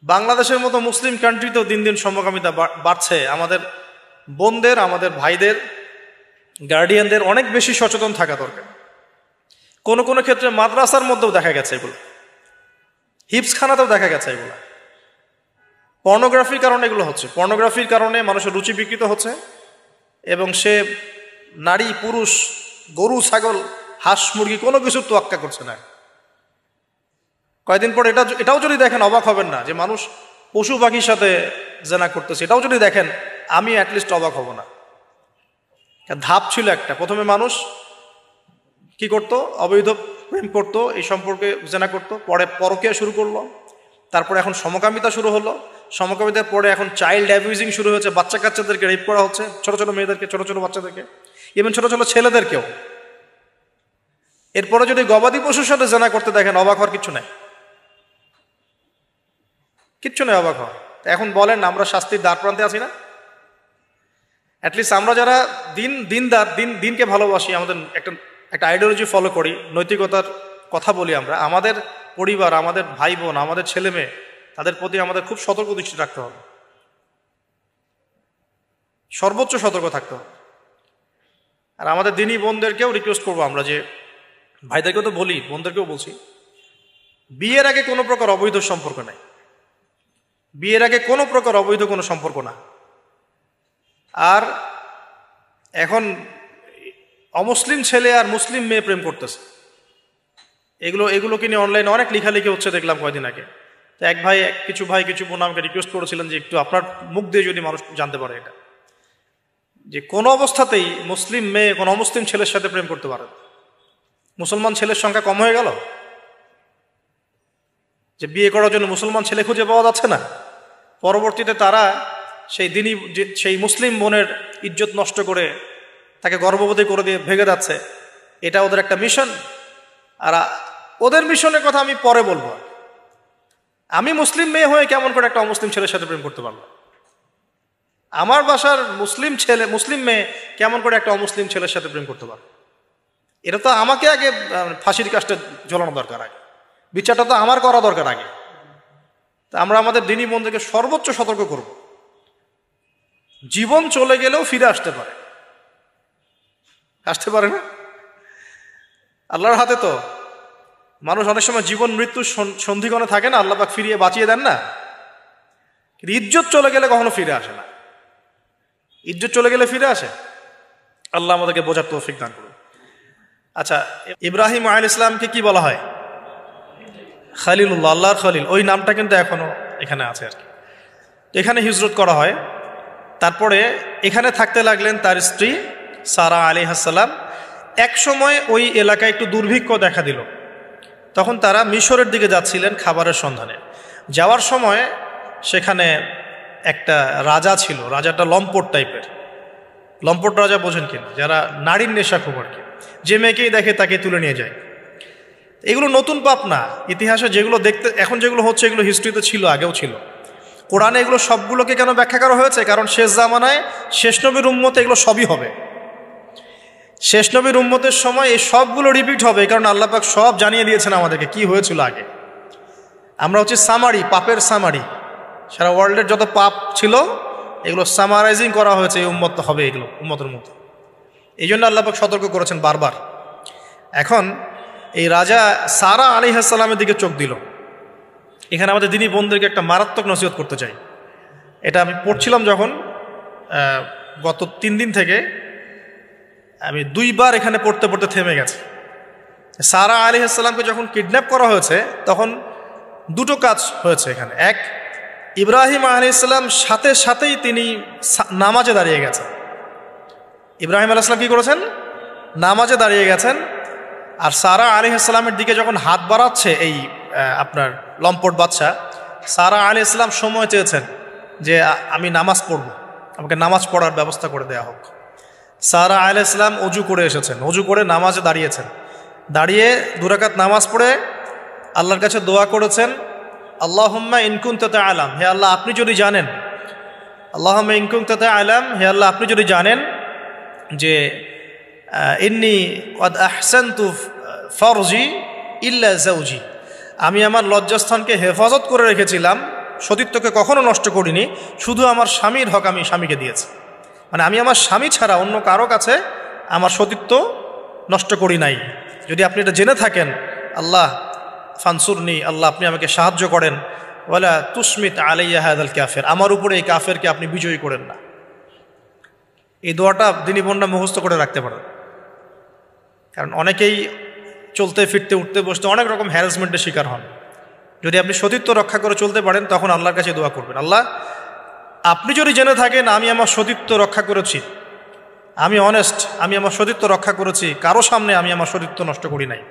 বাংলাদেশের মতো মুসলিম কান্ট্রিতেও দিন দিন সমকামিতা বাড়ছে। আমাদের বোনদের, আমাদের ভাইদের, গার্ডিয়ানদের অনেক বেশি সচেতন থাকা দরকার। কোনো কোনো ক্ষেত্রে মাদ্রাসার মধ্যেও দেখা গেছে এগুলো, হিপসখানাতেও দেখা গেছে এগুলো। পর্নোগ্রাফির কারণে এগুলো হচ্ছে। পর্নোগ্রাফির কারণে মানুষের রুচি বিকৃত হচ্ছে এবং সে নারী পুরুষ, গরু ছাগল, হাঁস মুরগি কোনো কিছুর তোয়াক্কা করছে না। কয়েকদিন পর এটাও যদি দেখেন অবাক হবেন না যে মানুষ পশু পাখির সাথে জেনা করতেছে। এটাও যদি দেখেন আমি অ্যাটলিস্ট অবাক হব না। ধাপ ছিল একটা, প্রথমে মানুষ কি করতো? অবৈধ প্রেম করতো, এই সম্পর্কে জেনা করতো, পরে পরকীয়া শুরু করলো, তারপরে এখন সমকামিতা শুরু হলো, সমকামিতার পরে এখন চাইল্ড অ্যাবিউজিং শুরু হয়েছে, বাচ্চা কাচ্চাদেরকে রেপ করা হচ্ছে, ছোট ছোট মেয়েদেরকে, ছোট ছোট বাচ্চাদেরকে, ইভেন ছোট ছোট ছেলেদেরকেও। এরপরে যদি গবাদি পশুর সাথে জেনা করতে দেখেন, অবাক হওয়ার কিছু নাই, কিচ্ছু নেই অবাক হওয়ার। এখন বলেন আমরা শাস্তির দ্বার প্রান্তে আছি না? অ্যাটলিস্ট আমরা যারা দিনকে ভালোবাসি, আমাদের একটা আইডিওলজি ফলো করি, নৈতিকতার কথা বলি, আমরা আমাদের পরিবার, আমাদের ভাই বোন, আমাদের ছেলে মেয়ে, তাদের প্রতি আমাদের খুব সতর্ক দৃষ্টি রাখতে হবে, সর্বোচ্চ সতর্ক থাকতে হবে। আর আমাদের দিনী বোনদেরকেও রিকোয়েস্ট করবো আমরা, যে ভাইদেরকেও তো বলি, বোনদেরকেও বলছি, বিয়ের আগে কোনো প্রকার অবৈধ সম্পর্ক নাই। বিয়ের আগে কোনো প্রকার অবৈধ কোনো সম্পর্ক না। আর এখন অমুসলিম ছেলে আর মুসলিম মেয়ে প্রেম করতেছে, এগুলোকে নিয়ে অনলাইনে অনেক লেখালেখি হচ্ছে, দেখলাম কয়েকদিন আগে। তো কিছু বোন আমাকে রিকোয়েস্ট করেছিলেন যে একটু আপনার মুখ দিয়ে যদি মানুষ জানতে পারে এটা, যে কোনো অবস্থাতেই মুসলিম মেয়ে কোনো অমুসলিম ছেলের সাথে প্রেম করতে পারে। মুসলমান ছেলের সংখ্যা কম হয়ে গেল, যে বিয়ে করার জন্য মুসলমান ছেলে খুঁজে পাওয়া যাচ্ছে না। পরবর্তীতে তারা সেই মুসলিম বোনের ইজ্জত নষ্ট করে তাকে গর্ভবতী করে দিয়ে ভেঙে যাচ্ছে। এটা ওদের একটা মিশন। আর ওদের মিশনের কথা আমি পরে বলবো। আমি মুসলিম মেয়ে হয়ে কেমন করে একটা অমুসলিম ছেলের সাথে প্রেম করতে পারবো? আমার বাসার মুসলিম মেয়ে কেমন করে একটা অমুসলিম ছেলের সাথে প্রেম করতে পারবো? এটা তো আমাকে আগে ফাঁসির কাজটা ঝোলানো দরকার, আগে বিচারটা তো আমার করা দরকার আগে। তা আমরা আমাদের দিনী বোনদেরকে সর্বোচ্চ সতর্ক করব। জীবন চলে গেলেও ফিরে আসতে পারে না? আল্লাহর হাতে তো। মানুষ অনেক সময় জীবন মৃত্যু সন্ধিক্ষণে থাকে না, আল্লাহ পাক ফিরিয়ে বাঁচিয়ে দেন না। কিন্তু ইজ্জত চলে গেলে কখনো ফিরে আসে না। ইজ্জত চলে গেলে ফিরে আসে? আল্লাহ আমাদেরকে বোঝার তৌফিক দান করুন। আচ্ছা, ইব্রাহিম আলাইহিস সালামকে কি বলা হয়? খালিলুল্লাহ, আল্লাহর খলিল। ওই নামটা কিন্তু এখনো এখানে আছে আর কি। এখানে হিজরত করা হয়। তারপরে এখানে থাকতে লাগলেন তার স্ত্রী সারা আলাইহিস সালাম। এক সময় ওই এলাকায় একটু দুর্ভিক্ষ দেখা দিল। তখন তারা মিশরের দিকে যাচ্ছিলেন খাবারের সন্ধানে। যাওয়ার সময় সেখানে একটা রাজা ছিল। রাজাটা লম্পট টাইপের। লম্পট রাজা বোঝেন কিনা? যারা নারীর নেশা খুব আর কি, যে মেয়েকেই দেখে তাকে তুলে নিয়ে যায়। এগুলো নতুন পাপ না। ইতিহাসে যেগুলো দেখতে এখন যেগুলো হচ্ছে, এগুলো হিস্ট্রিতে ছিল, আগেও ছিল। কোরআনে এগুলো সবগুলোকে কেন ব্যাখ্যা করা হয়েছে? কারণ শেষ জামানায় শেষ নবীর উম্মতে এগুলো সবই হবে। শেষ নবীর উম্মতের সময় এই সবগুলো রিপিট হবে, কারণ আল্লাহ পাক সব জানিয়ে দিয়েছেন আমাদেরকে কি হয়েছিল আগে। আমরা হচ্ছে সামারি, পাপের সামারি। সারা ওয়ার্ল্ডের যত পাপ ছিল এগুলো সামারাইজিং করা হয়েছে, এই উম্মত হবে এগুলো উম্মতের মতো। এই জন্য আল্লাহ পাক সতর্ক করেছেন বারবার। এখন এই রাজা সারা আলাইহিস সালামের দিকে চোখ দিল। এখানে আমাদের দিনী বোনদেরকে একটা মারাত্মক নসিহত করতে চাই। এটা আমি পড়ছিলাম যখন গত 3 দিন থেকে, আমি 2 বার এখানে পড়তে পড়তে থেমে গেছে। সারা আলাইহিস সালামকে যখন কিডন্যাপ করা হয়েছে তখন দুটো কাজ হয়েছে এখানে। এক, ইব্রাহিম আলাইহিস সালাম সাথে সাথেই তিনি নামাজে দাঁড়িয়ে গেছেন। ইব্রাহিম আলাইহিস সালাম কি করেছেন? নামাজে দাঁড়িয়ে গেছেন। আর সারা আলাইহিস সালামের দিকে যখন হাত বাড়াচ্ছে এই আপনার লম্পট বাদশা, সারা আলাইহিস সালাম সময় চেয়েছেন যে আমি নামাজ পড়ব, আমাকে নামাজ পড়ার ব্যবস্থা করে দেওয়া হোক। সারা আলাইহিস সালাম অজু করে এসেছেন, অজু করে নামাজে দাঁড়িয়েছেন। দাঁড়িয়ে 2 রাকাত নামাজ পড়ে আল্লাহর কাছে দোয়া করেছেন, আল্লাহুম্মা ইন কুনতা তা'লাম, হে আল্লাহ আপনি যদি জানেন, আল্লাহুম্মা ইন কুনতা তা'লাম, হে আল্লাহ আপনি যদি জানেন যে ইন্নী ক্বাদ আহসানতু ফারজি ইল্লা যাওজি, আমি আমার লজ্জাস্থানকে হেফাজত করে রেখেছিলাম, সতীত্বকে কখনো নষ্ট করিনি, শুধু আমার স্বামীর হক আমি স্বামীকে দিয়েছি। মানে আমি আমার স্বামী ছাড়া অন্য কারো কাছে আমার সতীত্ব নষ্ট করি নাই। যদি আপনি এটা জেনে থাকেন, আল্লাহ ফানসুরনি, আল্লাহ আপনি আমাকে সাহায্য করেন, ওয়ালা তুসমিত আলাইয়া হাযাল কাফির, আমার উপরে এই কাফেরকে আপনি বিজয়ী করেন না। এই দোয়াটা দিনী বোনরা মুখস্থ করে রাখতে পারেন, কারণ অনেকেই চলতে ফিরতে উঠতে বসতে অনেক রকম হ্যারাসমেন্টের শিকার হন। যদি আপনি সতীত্ব রক্ষা করে চলতে পারেন তখন আল্লাহর কাছে দোয়া করবেন, আল্লাহ আপনি যদি জেনে থাকেন আমি আমার সতীত্ব রক্ষা করেছি, আমি অনেস্ট, আমি আমার সতীত্ব রক্ষা করেছি, কারো সামনে আমি আমার সতীত্ব নষ্ট করি নাই,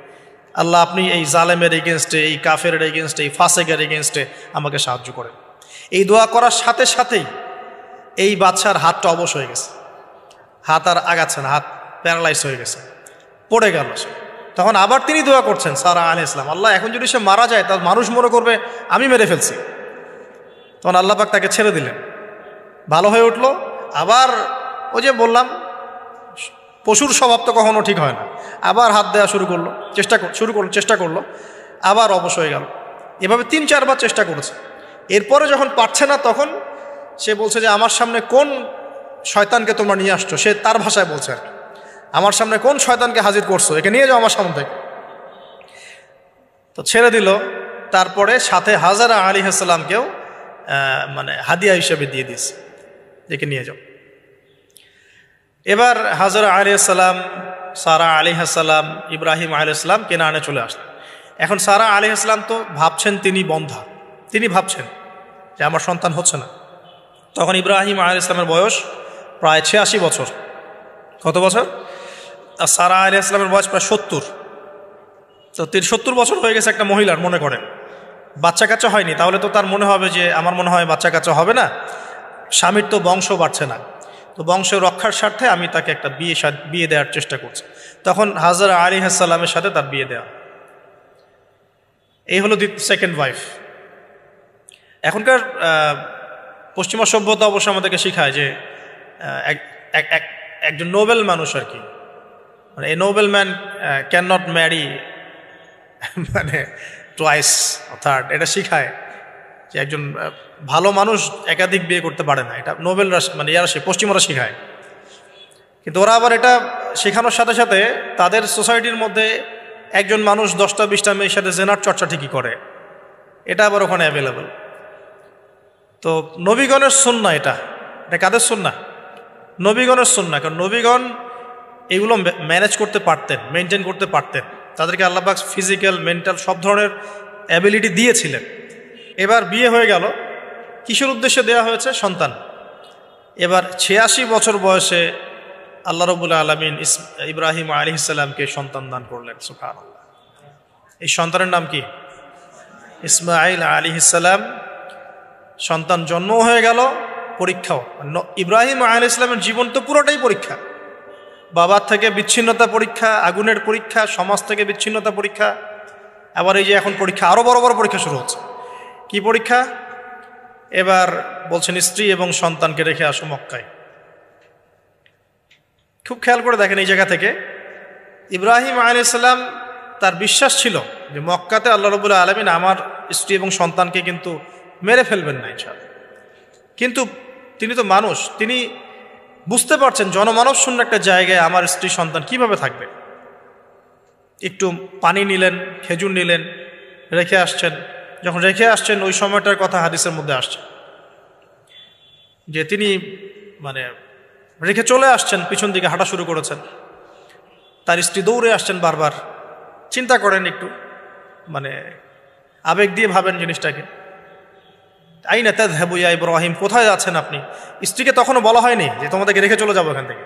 আল্লাহ আপনি এই জালেমের এগেনস্টে, এই কাফের এগেনস্টে, এই ফাসেকের এগেনস্টে আমাকে সাহায্য করেন। এই দোয়া করার সাথে সাথেই এই বাদশার হাতটা অবশ হয়ে গেছে, হাত আর আগাচ্ছে না, হাত প্যারালাইজ হয়ে গেছে, পড়ে গেল সে। তখন আবার তিনি দোয়া করছেন সারা আলাইহিস সালাম, আল্লাহ এখন যদি সে মারা যায় তার মানুষ মনে করবে আমি মেরে ফেলছি। তখন আল্লাহ পাক তাকে ছেড়ে দিলেন, ভালো হয়ে উঠলো। আবার ওই যে বললাম পশুর স্বভাব তো কখনো ঠিক হয় না, আবার হাত দেওয়া চেষ্টা করলো, আবার অবশ হয়ে গেল। এভাবে 3-4 বার চেষ্টা করেছে। এরপরে যখন পারছে না তখন সে বলছে যে আমার সামনে কোন শয়তানকে তোমরা নিয়ে আসছো, সে তার ভাষায় বলছে আর কি, আমার সামনে কোন শয়তানকে হাজির করছো, একে নিয়ে যাও আমার সামনে থেকে। তো ছেড়ে দিল। তারপরে সাথে হাজারা আলাইহিস সালামকেও মানে হাদিয়া হিসেবে দিয়ে দিয়েছে, একে নিয়ে যাও। এবার হাজারা আলাইহিস সালাম, সারা আলাইহিস সালাম, ইব্রাহিম আলাইহিস সালাম কেনানে চলে আসলেন। এখন সারা আলাইহিস সালাম তো ভাবছেন তিনি বন্ধা, তিনি ভাবছেন যে আমার সন্তান হচ্ছে না। তখন ইব্রাহিম আলাইহিস সালামের বয়স প্রায় 86 বছর। কত বছর? আর সারা আলাইহিস সালামের বয়স প্রায় 70। তো 70 বছর হয়ে গেছে একটা মহিলার, মনে করেন বাচ্চা কাচ্চা হয়নি, তাহলে তো তার মনে হবে যে আমার মনে হয় বাচ্চা কাচ্চা হবে না, স্বামীর তো বংশ বাড়ছে না, তো বংশ রক্ষার স্বার্থে আমি তাকে একটা বিয়ে দেওয়ার চেষ্টা করছি। তখন হাজারা আলাইহিস সালামের সাথে তার বিয়ে দেওয়া। এই হলো সেকেন্ড ওয়াইফ। এখনকার পশ্চিমা সভ্যতা অবশ্য আমাদেরকে শেখায় যে একজন নোবেল মানুষ আর কি, মানে a noble man can not marry মানে টুয়াইস থার্ড, এটা শিখায় যে একজন ভালো মানুষ একাধিক বিয়ে করতে পারে না। এটা নোবেলরা মানে পশ্চিমরা শেখায়। কিন্তু ওরা আবার এটা শেখানোর সাথে সাথে তাদের সোসাইটির মধ্যে একজন মানুষ 10টা-20টা মেয়ের সাথে জেনার চর্চা ঠিকই করে, এটা আবার ওখানে অ্যাভেলেবল। তো নবীগণের সুন্নাহ, এটা কাদের সুন্নাহ? নবীগণের সুন্নাহ। কারণ নবীগণ এগুলো ম্যানেজ করতে পারতেন, মেনটেন করতে পারতেন, তাদেরকে আল্লাহ পাক ফিজিক্যাল, মেন্টাল সব ধরনের অ্যাবিলিটি দিয়েছিলেন। এবার বিয়ে হয়ে গেল, কিসের উদ্দেশ্যে দেয়া হয়েছে? সন্তান। এবার 86 বছর বয়সে আল্লাহ রাব্বুল আলামিন ইব্রাহিম আলাইহিস সালামকে সন্তান দান করলেন। সুবহানাল্লাহ। এই সন্তানের নাম কি? ইসমাঈল আলাইহিস সালাম। সন্তান জন্ম হয়ে গেল, পরীক্ষাও। ইব্রাহিম আলাইহিস সালামের জীবন তো পুরোটাই পরীক্ষা। বাবার থেকে বিচ্ছিন্নতা পরীক্ষা, আগুনের পরীক্ষা, সমাজ থেকে বিচ্ছিন্নতা পরীক্ষা, আবার এই যে এখন পরীক্ষা, আরো বড় বড় পরীক্ষা শুরু হচ্ছে। কি পরীক্ষা? এবার বলছেন স্ত্রী এবং সন্তানকে রেখে আসো মক্কায়। খুব খেয়াল করে দেখেন এই জায়গা থেকে ইব্রাহিম আলাইহিস সালাম তার বিশ্বাস ছিল যে মক্কাতে আল্লাহ রাব্বুল আলামিন আমার স্ত্রী এবং সন্তানকে কিন্তু মেরে ফেলবেন না ইনশাআল্লাহ। কিন্তু তিনি তো মানুষ, তিনি বুঝতে পারছেন জনমানব শূন্য একটা জায়গায় আমার স্ত্রী সন্তান কিভাবে থাকবে। একটু পানি নিলেন, খেজুর নিলেন, রেখে আসছেন। যখন রেখে আসছেন ওই সময়টার কথা হাদিসের মধ্যে আসছে যে তিনি রেখে চলে আসছেন, পিছন দিকে হাঁটা শুরু করেছেন। তার স্ত্রী দৌড়ে আসছেন বারবার। চিন্তা করেন একটু, আবেগ দিয়ে ভাবেন জিনিসটাকে। আইনা তাযহাবু ইয়া ইব্রাহিম, কোথায় যাচ্ছেন আপনি? স্ত্রীকে তখনও বলা হয়নি যে তোমাদেরকে রেখে চলে যাবো এখান থেকে।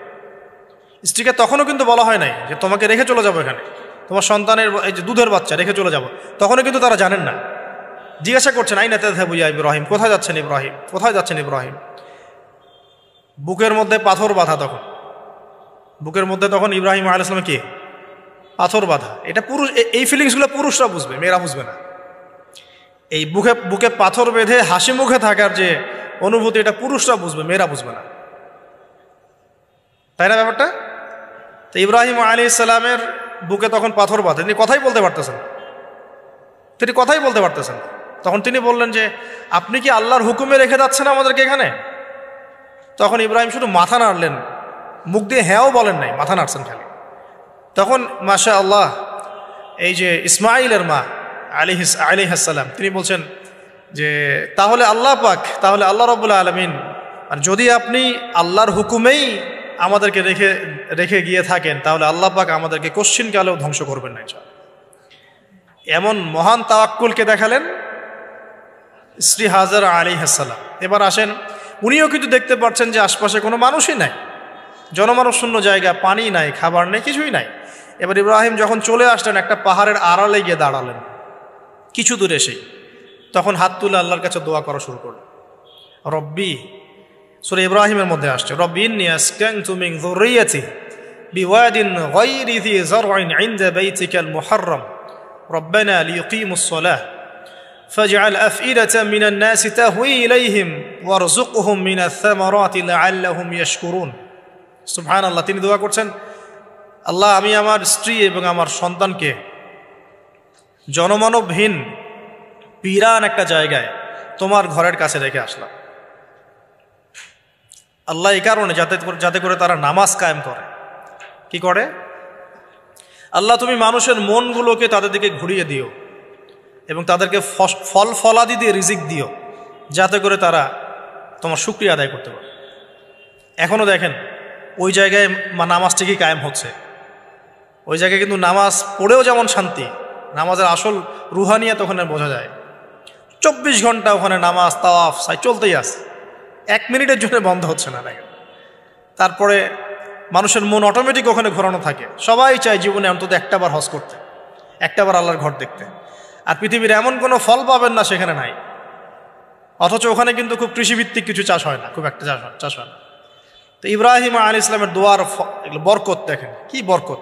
স্ত্রীকে তখনও কিন্তু বলা হয় নাই যে তোমাকে রেখে চলে যাবো এখানে, তোমার সন্তানের এই যে দুধের বাচ্চা রেখে চলে যাবো। তখনও কিন্তু তারা জানেন না। জিজ্ঞাসা করছেন আইনা তাযহাবু ইয়া ইব্রাহিম, কোথায় যাচ্ছেন ইব্রাহিম, কোথায় যাচ্ছেন ইব্রাহিম? বুকের মধ্যে পাথর বাঁধা, তখন বুকের মধ্যে তখন ইব্রাহিম আলাইহিস সালাম কি পাথর বাঁধা। এটা পুরুষ, এই ফিলিংসগুলো পুরুষরা বুঝবে, মেয়েরা বুঝবে না। এই বুকে পাথর বেঁধে হাসি মুখে থাকার যে অনুভূতি, এটা পুরুষরা বুঝবে, মেয়েরা বুঝবে না, তাই না ব্যাপারটা? তো ইব্রাহিম আলাইহিস সালামের বুকে তখন পাথর বাঁধে, তিনি কথাই বলতে পারতেছেন, তখন তিনি বললেন যে আপনি কি আল্লাহর হুকুমে রেখে যাচ্ছেন আমাদেরকে এখানে? তখন ইব্রাহিম শুধু মাথা নাড়লেন, মুখ দিয়ে হ্যাঁও বলেন নাই, মাথা নাড়ছেন খালি। তখন মাশা আল্লাহ, এই যে ইসমাইলের মা আলাইহিস সালাম, তিনি বলছেন যে তাহলে আল্লাহ পাক, তাহলে আল্লাহ রাব্বুল আলামিন, আর যদি আপনি আল্লাহর হুকুমেই আমাদেরকে রেখে গিয়ে থাকেন, তাহলে আল্লাহ পাক আমাদেরকে কশ্চিনকালেও ধ্বংস করবেন না ইনশাআল্লাহ। এমন মহান তাওয়াক্কুলকে দেখালেন স্ত্রী হাজেরা আলাইহিস সালাম। এবার আসেন, উনিও কিন্তু দেখতে পাচ্ছেন যে আশপাশে কোনো মানুষই নাই, জনমানব শূন্য জায়গা, পানি নাই, খাবার নেই, কিছুই নাই। এবার ইব্রাহিম যখন চলে আসলেন, একটা পাহাড়ের আড়ালে গিয়ে দাঁড়ালেন কিছু দূরে এসেই, তখন হাত তুলে আল্লাহর কাছে দোয়া করা শুরু করলেন। রব্বি, সূরা ইব্রাহিমের মধ্যে আসছে, রব্বি ইন্নী আসকানতু মিন যুররিয়াতি বিওয়াদিন গায়রি যি যার'ইন ইনদা বাইতিকাল মুহাররম রব্বানা লিয়ুকিমুস সালাহ ফাজআল আফইদাতাম মিনান নাসি তাহওয়ি ইলাইহিম ওয়ারযুকহুম মিনাথ থামারাতি লাআল্লাহুম ইয়াশকুরুন। সুবহানাল্লাহ, তিনি দোয়া করছেন, আল্লাহ আমি আমার স্ত্রী এবং আমার সন্তানকে জনমানবহীন বিরান একটা জায়গায় তোমার ঘরের কাছে রেখে আসলাম। আল্লাহ এই কারণে যাতে করে তারা নামাজ কায়েম করে। কি করে? আল্লাহ তুমি মানুষের মনগুলোকে তাদের দিকে ঘুরিয়ে দিও এবং তাদেরকে ফল ফলাদি দিয়ে রিজিক দিও, যাতে করে তারা তোমার শুকরিয়া আদায় করতে পারে। এখনও দেখেন ওই জায়গায় নামাজ ঠিকই কায়েম হচ্ছে। ওই জায়গায় কিন্তু নামাজ পড়েও যেমন শান্তি, নামাজের আসল রুহানিয়াত ওখানে বোঝা যায়। 24 ঘন্টা ওখানে নামাজ, তাওয়াফ, সাই চলতেই আছে, 1 মিনিটের জন্য বন্ধ হচ্ছে না। দেখেন, তারপরে মানুষের মন অটোমেটিক ওখানে ঘোরানো থাকে। সবাই চায় জীবনে অন্তত একটাবার হজ করতে, একটাবার আল্লাহর ঘর দেখতে। আর পৃথিবীর এমন কোনো ফল পাবেন না সেখানে নাই। অথচ ওখানে কিন্তু খুব কৃষিভিত্তিক কিছু চাষ হয় না, খুব একটা চাষ হয় না। তো ইব্রাহিম আলাইহিস সালামের দোয়ার বরকত দেখেন, কি বরকত!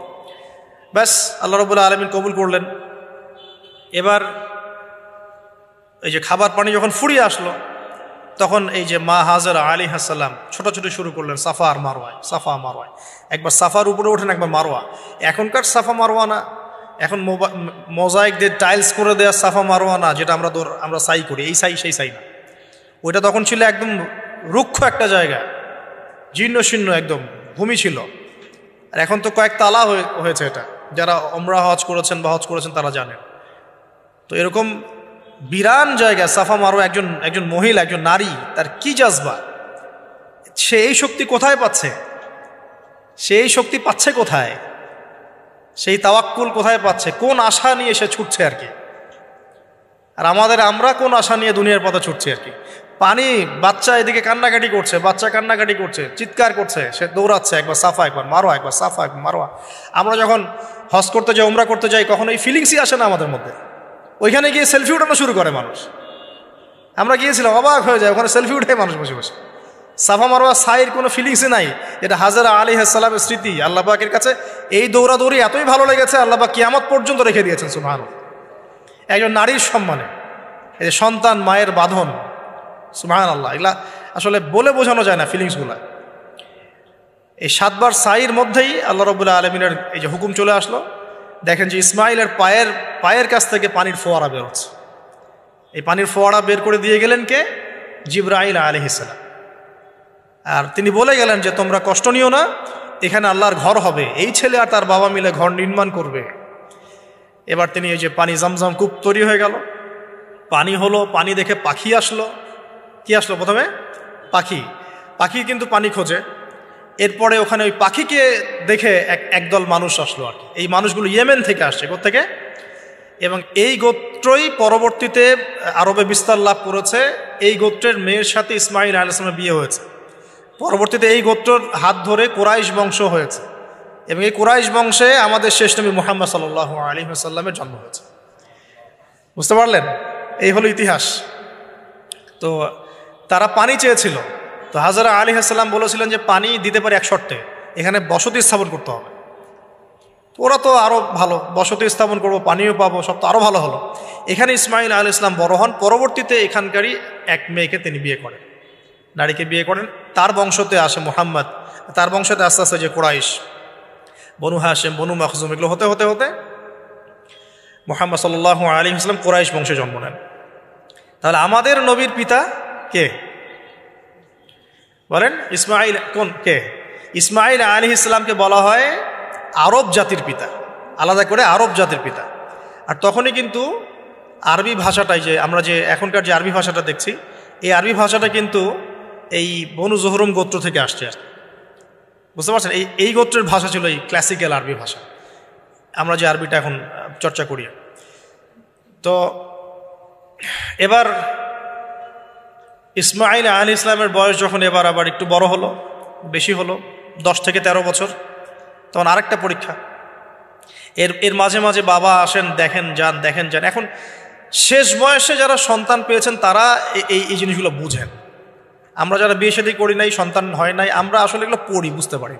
ব্যাস আল্লাহ রাব্বুল আলামিন কবুল করলেন। এবার এই যে খাবার পানি যখন ফুরিয়ে আসলো, তখন এই যে মা হাজেরা আলাইহিস সালাম ছোটাছুটি শুরু করলেন সাফা আর মারওয়ায়, সাফা মারওয়ায়। একবার সাফার উপরে ওঠেন, একবার মারওয়া। এখনকার সাফা মারওয়া না, এখন মোজাইক দিয়ে টাইলস করে দেওয়া সাফা মারওয়া না, যেটা আমরা সাই করি, এই সাই সেই সাই না। ওইটা তখন ছিল একদম রুক্ষ একটা জায়গা, জীর্ণ শীর্ণ একদম ভূমি ছিল। আর এখন তো কয়েক তালা হয়েছে। এটা যারা ওমরা হজ করেছেন বা হজ করেছেন তারা জানেন। তো এরকম বিরান জায়গা সাফা মারওয়া, একজন মহিলা, একজন নারী, তার কি জাজবা! সে এই শক্তি কোথায় পাচ্ছে? সেই শক্তি পাচ্ছে কোথায়? সেই তাওয়াক্কুল কোথায় পাচ্ছে? কোন আশা নিয়ে সে ছুটছে আর কি? আর আমরা কোন আশা নিয়ে দুনিয়ার পথে ছুটছি আর কি? পানি, বাচ্চা এদিকে কান্নাকাটি করছে, চিৎকার করছে, সে দৌড়াচ্ছে, একবার সাফা একবার মারোয়া, একবার সাফা একবার মারোয়া। আমরা যখন হজ করতে যাই, উমরা করতে যাই, কখনো এই ফিলিংসই আসে না আমাদের মধ্যে। ওইখানে গিয়ে সেলফি উঠানো শুরু করে মানুষ। আমরা গিয়েছিলাম, অবাক হয়ে যায়, ওখানে সেলফি উঠে মানুষ বসে বসে। সাফা মারওয়া সাইর কোনো ফিলিংসই নাই। এটা হাজেরা আলাইহিস সালামের স্মৃতি। আল্লাহ পাকের কাছে এই দৌড়াদৌড়ি এতই ভালো লেগেছে, আল্লাহ পাক কিয়ামত পর্যন্ত রেখে দিয়েছেন। সুবহানাল্লাহ, একজন নারীর সম্মানে, এই যে সন্তান, মায়ের বাঁধন, সুবহানাল্লাহ, এগুলা আসলে বলে বোঝানো যায় না ফিলিংসগুলা। এই 7 বার সাইর মধ্যেই আল্লাহ রাব্বুল আলামিনের এই যে হুকুম চলে আসলো দেখেন যে ইসমাইলের পায়ের কাছ থেকে পানির ফোয়ারা বেরোচ্ছে। এই পানির ফোয়ারা বের করে দিয়ে গেলেন কে? জিবরাইল আলাইহিস সালাম। আর তিনি বলে গেলেন যে তোমরা কষ্ট নিও না, এখানে আল্লাহর ঘর হবে, এই ছেলে আর তার বাবা মিলে ঘর নির্মাণ করবে। এবার তিনি এই যে পানি জমজম কূপ তৈরি হয়ে গেল, পানি হলো, পানি দেখে পাখি আসলো। কি আসলো? প্রথমে পাখি কিন্তু পানি খোঁজে। এরপরে ওখানে ওই পাখিকে দেখে একদল মানুষ আসলো আর কি। এই মানুষগুলো ইয়েমেন থেকে আসছে। কোত্থেকে? এবং এই গোত্রই পরবর্তীতে আরবে বিস্তার লাভ করেছে। এই গোত্রের মেয়ের সাথে ইসমাইল আলাইহিস সালামের বিয়ে হয়েছে। পরবর্তীতে এই গোত্রর হাত ধরে কুরাইশ বংশ হয়েছে এবং এই কুরাইশ বংশে আমাদের শেষ নবী মুহাম্মদ সাল্লাল্লাহু আলাইহি ওয়াসাল্লামের জন্ম হয়েছে। বুঝতে পারলেন? এই হলো ইতিহাস। তো তারা পানি চেয়েছিল, তো হাজরা আলাইহিস সালাম বলেছিলেন যে পানি দিতে পারে এক শর্তে, এখানে বসতি স্থাপন করতে হবে। ওরা তো আরও ভালো, বসতি স্থাপন করবো, পানিও পাবো, সব তো আরও ভালো হলো। এখানে ইসমাইল আলাইহিস সালাম বড় হন, পরবর্তীতে এখানকারই এক মেয়েকে তিনি বিয়ে করেন, নারীকে বিয়ে করেন। তার বংশতে আসে মুহাম্মদ, তার বংশতে আস্তে আস্তে যে কুরাইশ, বনু হাশিম, বনু মাখজুম, এগুলো হতে হতে হতে মুহাম্মদ সাল্লাল্লাহু আলাইহি ওয়াসাল্লাম কুরাইশ বংশে জন্ম নেন। তাহলে আমাদের নবীর পিতা কে বলেন? ইসমাইল। কে? ইসমাইল আলাইহিস সালামকে বলা হয় আরব জাতির পিতা, আলাদা করে আরব জাতির পিতা। আর তখনই কিন্তু আরবি ভাষাটাই, যে আমরা যে এখনকার যে আরবি ভাষাটা দেখছি, এই আরবি ভাষাটা কিন্তু এই বনু জোহরম গোত্র থেকে আসছে। বুঝতে পারছেন? এই গোত্রের ভাষা ছিল এই ক্লাসিক্যাল আরবি ভাষা, আমরা যে আরবিটা এখন চর্চা করি। তো এবার ইসমাইল আলাইহিস সালামের বয়স যখন এবার আবার একটু বড় হলো, বেশি হলো, 10 থেকে 13 বছর, তখন আরেকটা পরীক্ষা। এর মাঝে মাঝে বাবা আসেন, দেখেন যান, দেখেন যান। এখন শেষ বয়সে যারা সন্তান পেয়েছেন তারা এই জিনিসগুলো বুঝেন। আমরা যারা বিয়ে শাদী করি নাই, সন্তান হয় নাই, আমরা আসলে এগুলো পড়ি, বুঝতে পারি।